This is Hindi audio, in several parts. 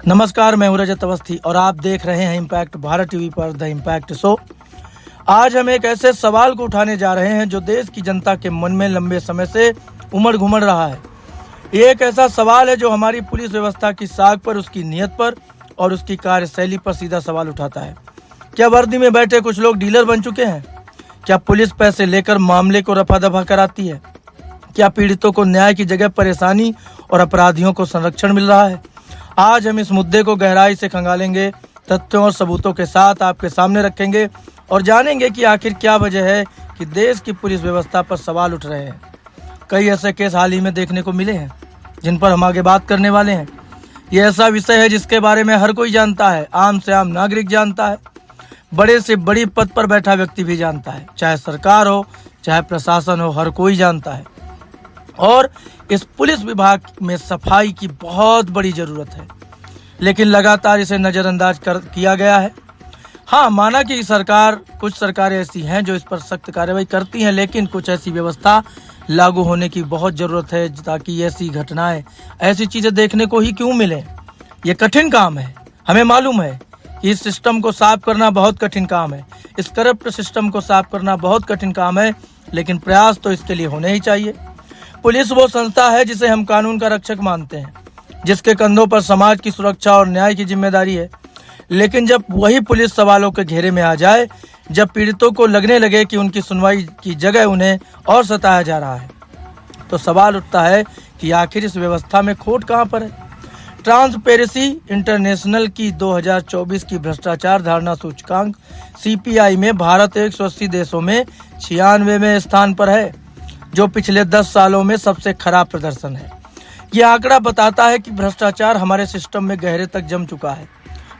नमस्कार, मैं हूं रजत अवस्थी और आप देख रहे हैं इम्पैक्ट भारत टीवी पर द इम्पैक्ट शो। आज हम एक ऐसे सवाल को उठाने जा रहे हैं जो देश की जनता के मन में लंबे समय से उमड़ घुमड़ रहा है। ये एक ऐसा सवाल है जो हमारी पुलिस व्यवस्था की साख पर, उसकी नीयत पर और उसकी कार्यशैली पर सीधा सवाल उठाता है। क्या वर्दी में बैठे कुछ लोग डीलर बन चुके हैं? क्या पुलिस पैसे लेकर मामले को रफा दफा कराती है? क्या पीड़ितों को न्याय की जगह परेशानी और अपराधियों को संरक्षण मिल रहा है? आज हम इस मुद्दे को गहराई से खंगालेंगे, तथ्यों और सबूतों के साथ आपके सामने रखेंगे और जानेंगे कि आखिर क्या वजह है कि देश की पुलिस व्यवस्था पर सवाल उठ रहे हैं। कई ऐसे केस हाल ही में देखने को मिले हैं जिन पर हम आगे बात करने वाले हैं। यह ऐसा विषय है जिसके बारे में हर कोई जानता है, आम से आम नागरिक जानता है, बड़े से बड़ी पद पर बैठा व्यक्ति भी जानता है, चाहे सरकार हो चाहे प्रशासन हो, हर कोई जानता है। और इस पुलिस विभाग में सफाई की बहुत बड़ी ज़रूरत है, लेकिन लगातार इसे नज़रअंदाज किया गया है। हाँ, माना कि कुछ सरकारें ऐसी हैं जो इस पर सख्त कार्रवाई करती हैं, लेकिन कुछ ऐसी व्यवस्था लागू होने की बहुत ज़रूरत है ताकि ऐसी घटनाएं, ऐसी चीज़ें देखने को ही क्यों मिलें। ये कठिन काम है, हमें मालूम है कि इस सिस्टम को साफ करना बहुत कठिन काम है, इस करप्ट सिस्टम को साफ करना बहुत कठिन काम है, लेकिन प्रयास तो इसके लिए होने ही चाहिए। पुलिस वो संस्था है जिसे हम कानून का रक्षक मानते हैं, जिसके कंधों पर समाज की सुरक्षा और न्याय की जिम्मेदारी है। लेकिन जब वही पुलिस सवालों के घेरे में आ जाए, जब पीड़ितों को लगने लगे कि उनकी सुनवाई की जगह उन्हें और सताया जा रहा है, तो सवाल उठता है कि आखिर इस व्यवस्था में खोट कहाँ पर है। ट्रांसपेरेंसी इंटरनेशनल की 2024 की भ्रष्टाचार धारणा सूचकांक CPI में भारत 180 देशों में 96वें स्थान पर है, जो पिछले 10 सालों में सबसे खराब प्रदर्शन है। यह आंकड़ा बताता है कि भ्रष्टाचार हमारे सिस्टम में गहरे तक जम चुका है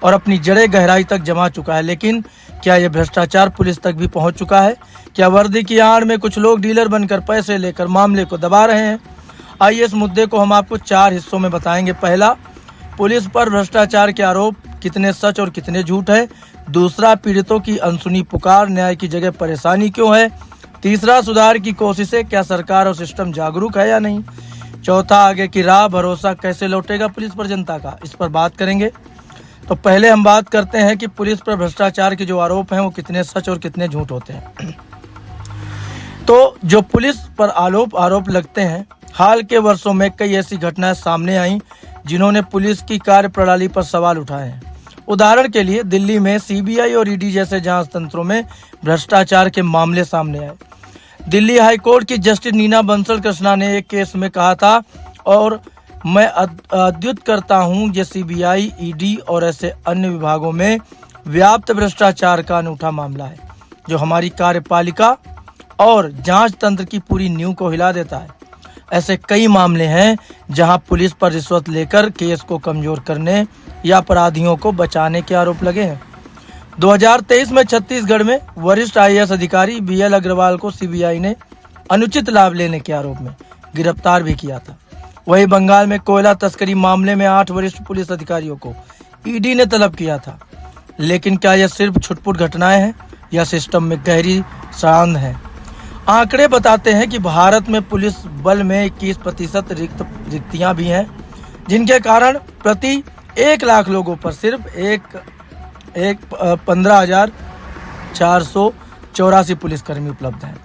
और अपनी जड़ें गहराई तक जमा चुका है। लेकिन क्या यह भ्रष्टाचार पुलिस तक भी पहुंच चुका है? क्या वर्दी की आड़ में कुछ लोग डीलर बनकर पैसे लेकर मामले को दबा रहे हैं? आइए इस मुद्दे को हम आपको 4 हिस्सों में बताएंगे। पहला, पुलिस पर भ्रष्टाचार के आरोप कितने सच और कितने झूठ है। दूसरा, पीड़ितों की अनसुनी पुकार, न्याय की जगह परेशानी क्यों है। तीसरा, सुधार की कोशिशें, क्या सरकार और सिस्टम जागरूक है या नहीं। चौथा, आगे की राह, भरोसा कैसे लौटेगा पुलिस पर जनता का, इस पर बात करेंगे। तो पहले हम बात करते हैं कि पुलिस पर भ्रष्टाचार के जो आरोप हैं वो कितने सच और कितने झूठ होते हैं। तो जो पुलिस पर आरोप लगते हैं, हाल के वर्षों में कई ऐसी घटनाएं सामने आई जिन्होंने पुलिस की कार्यप्रणाली पर सवाल उठाए हैं। उदाहरण के लिए दिल्ली में CBI और ED जैसे जांच तंत्रों में भ्रष्टाचार के मामले सामने आए। दिल्ली हाई कोर्ट की जस्टिस नीना बंसल कृष्णा ने एक केस में कहा था, और मैं अद्युत करता हूं, ये CBI, ED और ऐसे अन्य विभागों में व्याप्त भ्रष्टाचार का अनूठा मामला है जो हमारी कार्यपालिका और जांच तंत्र की पूरी नींव को हिला देता है। ऐसे कई मामले हैं जहां पुलिस पर रिश्वत लेकर केस को कमजोर करने या अपराधियों को बचाने के आरोप लगे हैं। 2023 में छत्तीसगढ़ में वरिष्ठ IAS अधिकारी BL अग्रवाल को CBI ने अनुचित लाभ लेने के आरोप में गिरफ्तार भी किया था। वहीं बंगाल में कोयला तस्करी मामले में 8 वरिष्ठ पुलिस अधिकारियों को ED ने तलब किया था। लेकिन क्या यह सिर्फ छुटपुट घटनाएं हैं या सिस्टम में गहरी सांध है? आंकड़े बताते हैं कि भारत में पुलिस बल में 21% रिक्तियां भी हैं, जिनके कारण प्रति 1 लाख लोगों पर सिर्फ 15,484 पुलिसकर्मी उपलब्ध हैं।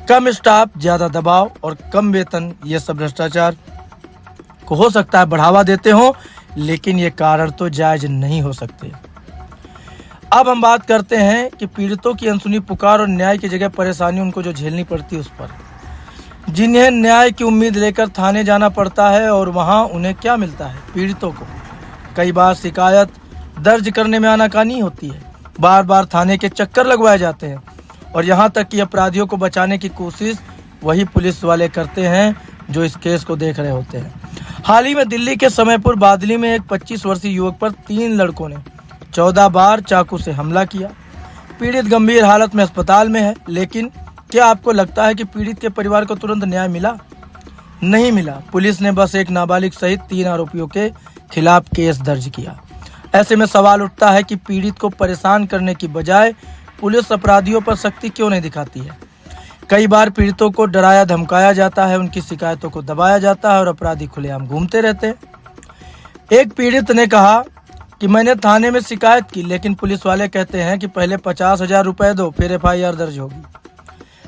कम स्टाफ, ज्यादा दबाव और कम वेतन, ये सब भ्रष्टाचार को हो सकता है बढ़ावा देते हो, लेकिन ये कारण तो जायज नहीं हो सकते। अब हम बात करते हैं कि पीड़ितों की अनसुनी पुकार और न्याय की जगह परेशानी उनको जो झेलनी पड़ती है उस पर। जिन्हें न्याय की उम्मीद लेकर थाने जाना पड़ता है और वहां उन्हें क्या मिलता है? पीड़ितों को कई बार शिकायत दर्ज करने में आनाकानी होती है, बार बार थाने के चक्कर लगवाए जाते हैं और यहाँ तक कि अपराधियों को बचाने की कोशिश वही पुलिस वाले करते हैं जो इस केस को देख रहे होते हैं। हाल ही में दिल्ली के समयपुर बादली में एक 25 वर्षीय युवक पर 3 लड़कों ने 14 बार चाकू से हमला किया। पीड़ित गंभीर हालत में अस्पताल में है, लेकिन क्या आपको लगता है कि पीड़ित के परिवार को तुरंत न्याय मिला? नहीं मिला। पुलिस ने बस एक नाबालिग सहित 3 आरोपियों के खिलाफ केस दर्ज किया। ऐसे में सवाल उठता है कि पीड़ित को परेशान करने की बजाय पुलिस अपराधियों पर सख्ती क्यों नहीं दिखाती है? कई बार पीड़ितों को डराया धमकाया जाता है, उनकी शिकायतों को दबाया जाता है और अपराधी खुलेआम घूमते रहते हैं। एक पीड़ित ने कहा कि मैंने थाने में शिकायत की, लेकिन पुलिस वाले कहते हैं कि पहले 50,000 रुपए दो, फिर FIR दर्ज होगी।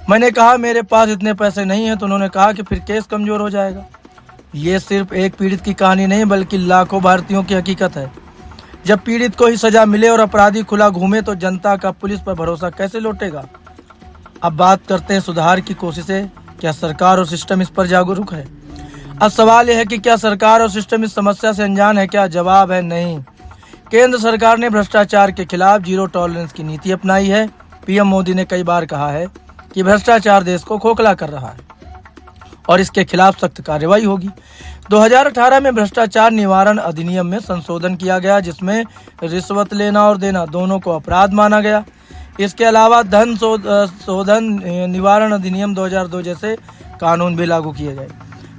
मैंने कहा मेरे पास इतने पैसे नहीं हैं, तो उन्होंने कहा कि फिर केस कमजोर हो जाएगा। ये सिर्फ एक पीड़ित की कहानी नहीं, बल्कि लाखों भारतीयों की हकीकत है। जब पीड़ित को ही सजा मिले और अपराधी खुला घूमे, तो जनता का पुलिस पर भरोसा कैसे लौटेगा। अब बात करते हैं सुधार की कोशिशें। क्या सरकार और सिस्टम इस पर जागरूक है? अब सवाल यह है कि क्या सरकार और सिस्टम इस समस्या से अनजान है? क्या जवाब है नहीं। केंद्र सरकार ने भ्रष्टाचार के खिलाफ जीरो टॉलरेंस की नीति अपनाई है। PM मोदी ने कई बार कहा है कि भ्रष्टाचार देश को खोखला कर रहा है और इसके खिलाफ सख्त कार्रवाई होगी। 2018 में भ्रष्टाचार निवारण अधिनियम में संशोधन किया गया, जिसमें रिश्वत लेना और देना दोनों को अपराध माना गया। इसके अलावा धन शोधन निवारण अधिनियम 2002 जैसे कानून भी लागू किए गए।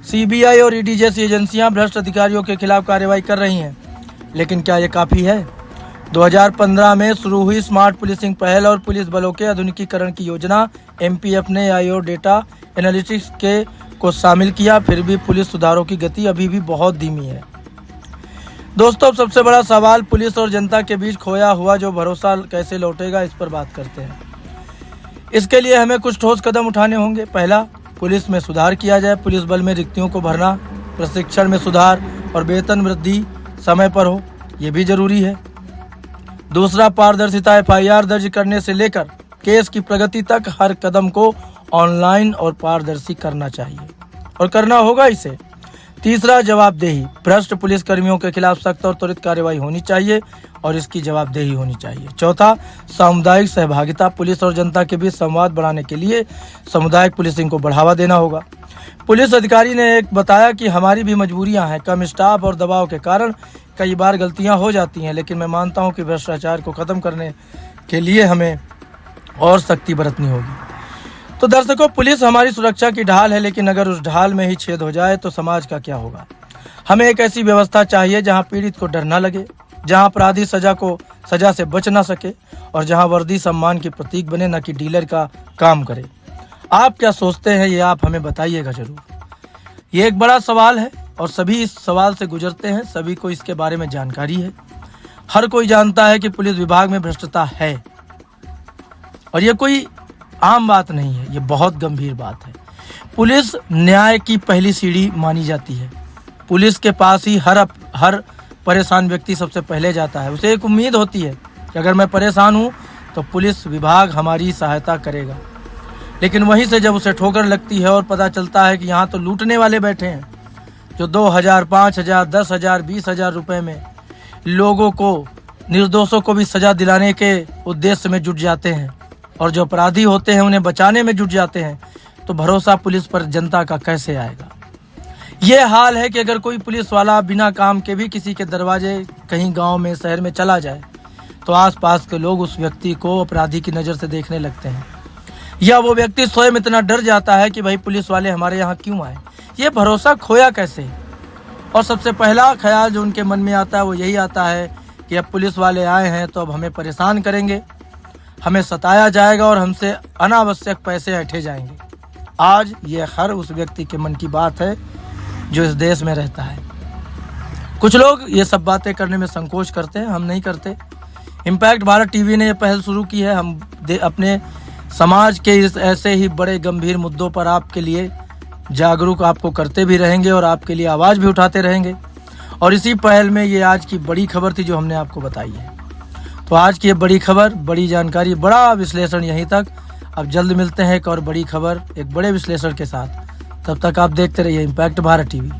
CBI और ED जैसी एजेंसियां भ्रष्ट अधिकारियों के खिलाफ कार्रवाई कर रही हैं, लेकिन क्या ये काफ़ी है? 2015 में शुरू हुई स्मार्ट पुलिसिंग पहल और पुलिस बलों के आधुनिकीकरण की योजना MPF ने AI और डेटा एनालिटिक्स को शामिल किया, फिर भी पुलिस सुधारों की गति अभी भी बहुत धीमी है। दोस्तों, सबसे बड़ा सवाल पुलिस और जनता के बीच खोया हुआ जो भरोसा कैसे लौटेगा, इस पर बात करते हैं। इसके लिए हमें कुछ ठोस कदम उठाने होंगे। पहला, पुलिस में सुधार किया जाए। पुलिस बल में रिक्तियों को भरना, प्रशिक्षण में सुधार और वेतन वृद्धि समय पर हो, ये भी जरूरी है। दूसरा, पारदर्शिता। FIR दर्ज करने से लेकर केस की प्रगति तक हर कदम को ऑनलाइन और पारदर्शी करना चाहिए और करना होगा इसे। तीसरा, जवाबदेही। भ्रष्ट पुलिस कर्मियों के खिलाफ सख्त और त्वरित कार्रवाई होनी चाहिए और इसकी जवाबदेही होनी चाहिए। चौथा, सामुदायिक सहभागिता। पुलिस और जनता के बीच संवाद बढ़ाने के लिए सामुदायिक पुलिसिंग को बढ़ावा देना होगा। पुलिस अधिकारी ने एक बताया कि हमारी भी मजबूरियां हैं, कम स्टाफ और दबाव के कारण कई बार गलतियां हो जाती हैं, लेकिन मैं मानता हूं कि भ्रष्टाचार को खत्म करने के लिए हमें और सख्ती बरतनी होगी। तो दर्शकों, पुलिस हमारी सुरक्षा की ढाल है, लेकिन अगर उस ढाल में ही छेद हो जाए तो समाज का क्या होगा। हमें एक ऐसी व्यवस्था चाहिए जहां पीड़ित को डर न लगे, जहां अपराधी सजा से बच ना सके और जहां वर्दी सम्मान की प्रतीक बने, न कि डीलर का काम करे। आप क्या सोचते हैं, ये आप हमें बताइएगा जरूर। ये एक बड़ा सवाल है और सभी इस सवाल से गुजरते हैं, सभी को इसके बारे में जानकारी है। हर कोई जानता है कि पुलिस विभाग में भ्रष्टता है और ये कोई आम बात नहीं है, ये बहुत गंभीर बात है। पुलिस न्याय की पहली सीढ़ी मानी जाती है। पुलिस के पास ही हर परेशान व्यक्ति सबसे पहले जाता है। उसे एक उम्मीद होती है कि अगर मैं परेशान हूँ तो पुलिस विभाग हमारी सहायता करेगा, लेकिन वहीं से जब उसे ठोकर लगती है और पता चलता है कि यहाँ तो लूटने वाले बैठे हैं जो 2,000, 5,000, 10,000, 20,000 रुपए में लोगों को, निर्दोषों को भी सजा दिलाने के उद्देश्य में जुट जाते हैं और जो अपराधी होते हैं उन्हें बचाने में जुट जाते हैं, तो भरोसा पुलिस पर जनता का कैसे आएगा। ये हाल है कि अगर कोई पुलिस वाला बिना काम के भी किसी के दरवाजे कहीं गांव में, शहर में चला जाए तो आसपास के लोग उस व्यक्ति को अपराधी की नज़र से देखने लगते हैं, या वो व्यक्ति स्वयं इतना डर जाता है कि भाई पुलिस वाले हमारे यहाँ क्यों आए। ये भरोसा खोया कैसे? और सबसे पहला ख्याल जो उनके मन में आता है वो यही आता है कि अब पुलिस वाले आए हैं तो अब हमें परेशान करेंगे, हमें सताया जाएगा और हमसे अनावश्यक पैसे ऐंठे जाएंगे। आज ये हर उस व्यक्ति के मन की बात है जो इस देश में रहता है। कुछ लोग ये सब बातें करने में संकोच करते हैं, हम नहीं करते। इम्पैक्ट भारत टीवी ने ये पहल शुरू की है। हम अपने समाज के इस ऐसे ही बड़े गंभीर मुद्दों पर आपके लिए जागरूक आपको करते भी रहेंगे और आपके लिए आवाज़ भी उठाते रहेंगे। और इसी पहल में ये आज की बड़ी खबर थी जो हमने आपको बताई है। तो आज की ये बड़ी खबर, बड़ी जानकारी, बड़ा विश्लेषण यहीं तक। अब जल्द मिलते हैं एक और बड़ी खबर, एक बड़े विश्लेषण के साथ। तब तक आप देखते रहिए इम्पैक्ट भारत टीवी।